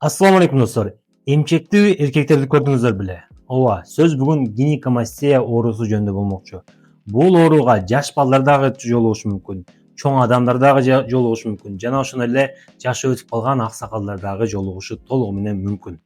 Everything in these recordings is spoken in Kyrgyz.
Assalamu alaikum dostlar. Emçekli erkeklerdi gördüңүздөр беле. Ооба, сөз бүгүн гинекомастия оорусу жөнүндө болмокчу. Бул ооруга жаш балдар дагы жолугушу мүмкүн, чоң адамдар дагы жолугушу мүмкүн, жана ошондой эле жашы өтүп калган аксакалдар дагы жолугушу толугу менен мүмкүн.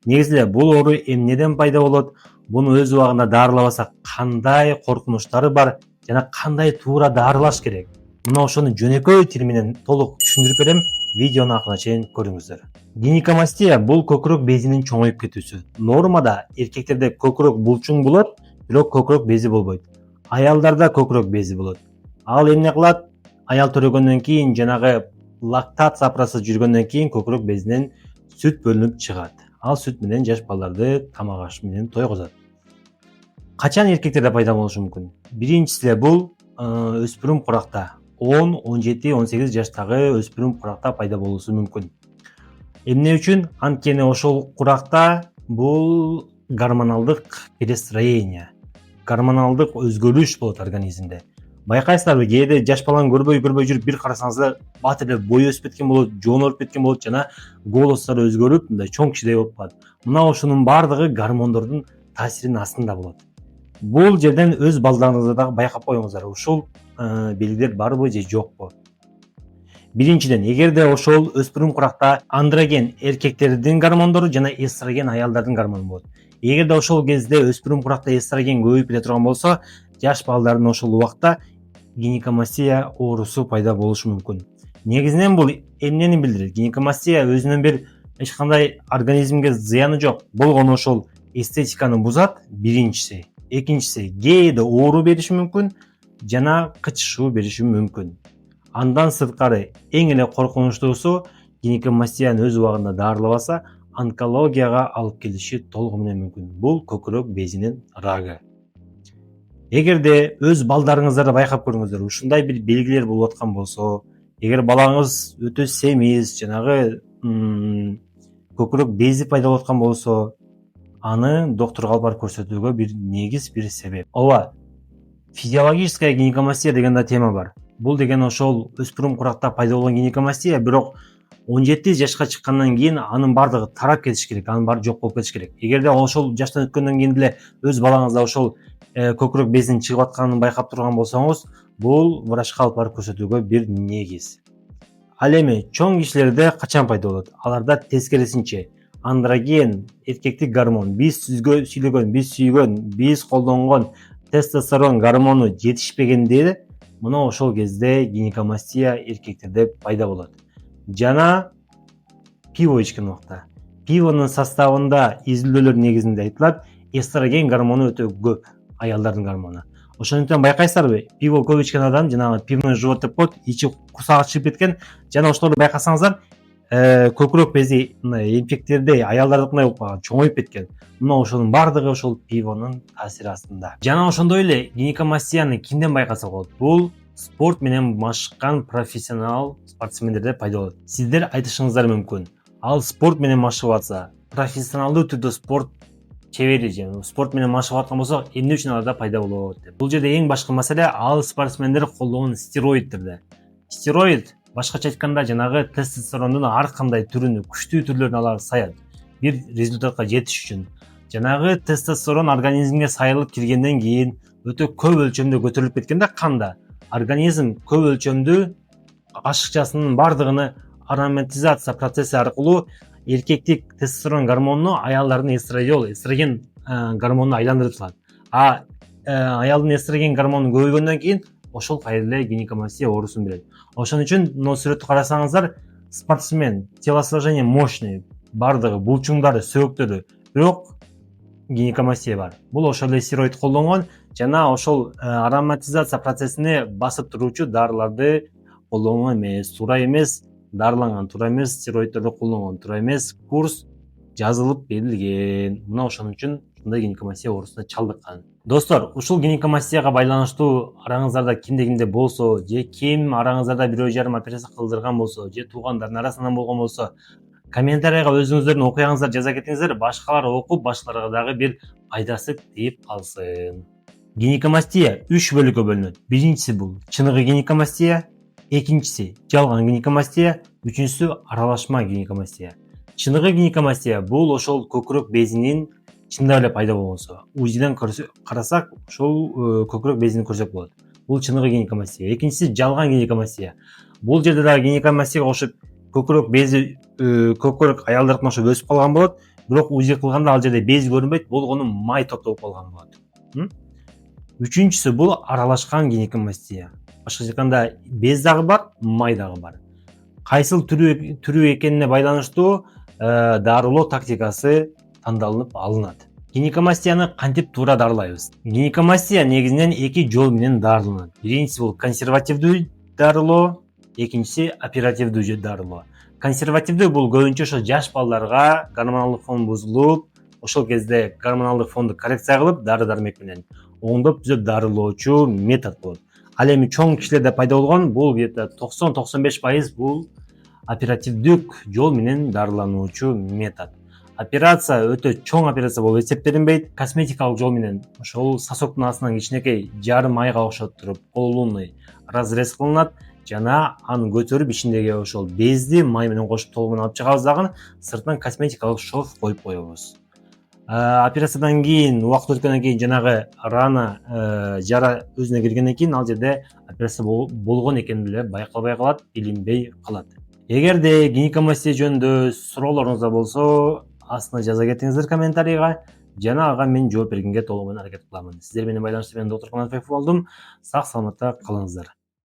Негизи эле бул оору эмнеден пайда болот, буну өз убагында дарылабасак кандай коркунучтары бар жана кандай туура дарылаш керек? Мына ошону жөнөкөй тил менен толук түшүндүрүп берем. Видеону акырына чейин көрүңүздөр. Гинекомастия бул көкүрөк безинин чоңоюп кетүүсү. Нормада эркектерде көкүрөк булчуң болот, бирок көкүрөк бези болбойт. Аялдарда көкүрөк бези болот. Ал эмне кылат? Аял төрөгөндөн кийин жанагы лактация процесси жүргөндөн кийин көкүрөк безинен сүт бөлүнүп чыгат. Ал сүт менен жаш балдарды тамак аш менен тойгузат. Качан эркектерде пайда болушу мүмкүн? Биринчиси бул өспүрүм куракта 10, 17, 18 жаштагы өспүрүм куракта пайда болуусу мүмкүн. Эмне үчүн? Анткени ошол куракта бул гормоналдык перестроение, гормоналдык өзгөрүш болот организмде. Байкайсыздарбы, кээде жаш баланы көрбөй жүрүп бир карасаңыздар бат эле бою өсүп кеткен болот, жону өлүп кеткен болот жана голостору өзгөрүп, мындай чоң кишидей болуп калат. Мына ошонун баардыгы гормондордун таасиринин астында болот. Бул жерден өз балдарыңызды дагы байкап коюңуздар. Ушул белгилер барбы же жокпу? Биринчиден, эгерде ошол өспүрүм куракта андроген эркектердин гормондору жана эстроген аялдардын гормону болот. Эгерде ошол кезде өспүрүм куракта эстроген көбөйүп келе турган болсо, жаш балдардын ошол убакта гинекомастия оорусу пайда болушу мүмкүн. Негизинен бул эмнени билдирет? Гинекомастия өзүнөн бир эч кандай организмге зыяны жок. Болгону ошол эстетиканы бузат, биринчиси. Экинчиси, кээде оору бериши мүмкүн жана кычышуу бериши мүмкүн. Андан сырткары эң эле коркунучтуусу, гинекомастияны өз убагында дарылабаса, онкологияга алып келиши толугу менен мүмкүн. Бул көкүрөк безинин рагы. Эгерде өз балдарыңыздарды байкап көрүңүздөр, ушундай бир белгилер болуп аткан болсо, эгер балаңыз өтө семиз, жанагы көкүрөк бези пайда болуп аткан болсо, аны доктурга алып барып көрсөтүүгө бир негиз, бир себеп. Ооба, физиологическая гинекомастия деген да тема бар. Бул деген ошол өспүрүм куракта пайда болгон гинекомастия, бирок 17 жашка чыккандан кийин анын баардыгы тарап кетиш керек, анын баары жок болуп кетиш керек. Эгерде ошол жаштан өткөндөн кийин деле өз балаңызда ошол көкүрөк безинин чыгып атканын байкап турган болсоңуз, бул врачка алып барып көрсөтүүгө бир негиз. Ал эми чоң кишилерде качан пайда болот? Аларда тескерисинче андроген, эркектик гормон, биз сүйгөн, биз колдонгон тестостерон гормону жетишпегенде, мына ошол кезде гинекомастия эркектерде пайда болот. Жана пиво ичкен убакта. Пивонун составында изилдөөлөр негизинде айтылат, эстроген гормону өтө көп, аялдардын гормону. Ошондуктан байкайсыздарбы, пиво көп ичкен адам жанагы пивной живот деп коет, ичи курсагы чыгып кеткен, жана ошолорду байкасаңыздар, көкүрөк бези эмчектерде аялдардыкындай болуп калган, чоңоюп кеткен. Мына ошонун баардыгы ошол пивонун таасири астында. Жана ошондой эле гинекомастияны кимден байкаса болот? Бул спорт менен машыккан профессионал спортсмендерде пайда болот. Сиздер айтышыңыздар мүмкүн. Ал спорт менен машыгып атса, профессионалдуу түрдө спорт чебери же спорт менен машыгып аткан болсо, эмне үчүн аларда пайда болот деп. Бул жерде эң башкы маселе ал спортсмендер колдогон стероиддерде. Стероид, башкача айтканда, жанагы тестостерондун ар кандай түрүнү, күчтүү түрлөрүн алар саят. Бир результатка жетиш үчүн. Жанагы тестостерон организмге сайылып киргенден кийин өтө көп өлчөмдө көтөрүлүп кеткенде канда, организм көп өлчөмдүү ашыкчасынын баардыгыны ароматизация процесси аркылуу эркектик тестостерон гормонуну аялдардын эстроген гормонуна айландырып салат. Аялдын эстроген гормону көбөйгөндөн кийин ошол кайра эле гинекомастия оорусун берет. Ошон үчүн мына сүрөттү карасаңыздар, спортсмен, телосложение мощный, баардыгы булчуңдары, сөөктөрү, бирок гинекомастия бар. Бул ошол эле стероид колдонгон жана ошол ароматизация процессини басып туруучу дарыларды колдонгон эмес, туура эмес дарыланган, туура эмес стероиддерди колдонгон, туура эмес курс жазылып берилген. Мына ошон үчүн ушундай гинекомастия оорусуна чалдыккан. Достор, ушул гинекомастияга байланыштуу араңыздарда кимде болсо, же ким араңыздарда бирөө жарым операция кылдырган болсо, же туугандардын арасынан болгон болсо, комментарийга өзүңүздөрдүн окуяңыздар жаза кетиңиздер, башкалар окуп, башкаларга дагы бир пайдасы тийип калсын. Гинекомастия 3 бөлүккө бөлүнөт. Биринчиси бул чыныгы гинекомастия, экинчиси жалган гинекомастия, үчүнчүсү аралашма гинекомастия. Чыныгы гинекомастия бул ошол көкүрөк безинин чындап эле пайда болгонсу. УЗИден карасак ошол көкүрөк безини көрсөк болот. Бул чыныгы гинекомастия. Экинчиси жалган гинекомастия. Бул жерде дагы гинекомастияга окшоп көкүрөк бези көкүрөк аялдардыкына окшоп өсүп калган болот, бирок УЗИ кылганда ал жерде без көрүнбөйт, болгону май топтолуп калган болот. Үчүнчүсү бул аралашкан гинекомастия. Башкача айтканда без дагы бар, май дагы бар. Кайсыл түрү экенине байланыштуу дарылоо тактикасы тандалып алынат. Гинекомастияны кантип туура дарылайбыз? Гинекомастия негизинен эки жол менен дарыланат. Биринчиси бул консервативдүү дарылоо, экинчиси оперативдүү дарылоо. Консервативдүү бул көбүнчө ошо жаш балдарга гормоналдык фон бузулуп, ошол кезде гормоналдык фонду коррекция кылып, дары дармек менен оңдоп түзөп дарылоочу метод болот. Ал эми чоң кишилерде пайда болгон бул где-то 90-95% бул оперативдүк жол менен дарылануучу метод. Операция өтө чоң операция болуп эсептелинбейт. Косметикалык жол менен ошол сосоктун астынан кичинекей жарым айга окшоп туруп полуунный разрез кылынат жана аны көтөрүп ичиндеги ошол безди май менен кошуп толугу менен алып чыгабыз дагы сыртынан косметикалык шов коюп коебуз. Операциядан кийин убакыт өткөндөн кийин жанагы рана жара өзүнө киргенден кийин ал жерде операция болгон экени деле байкалбай калат, билинбей калат. Эгерде гинекомастия жөнүндө суроолоруңуздар болсо, астына жаза кетиңиздер комментарийга, жана ага мен жооп бергенге толугу менен аракет кыламын. Сиздер менен байланышта мен доктор Канатбеков болдум. Сак саламатта калыңыздар.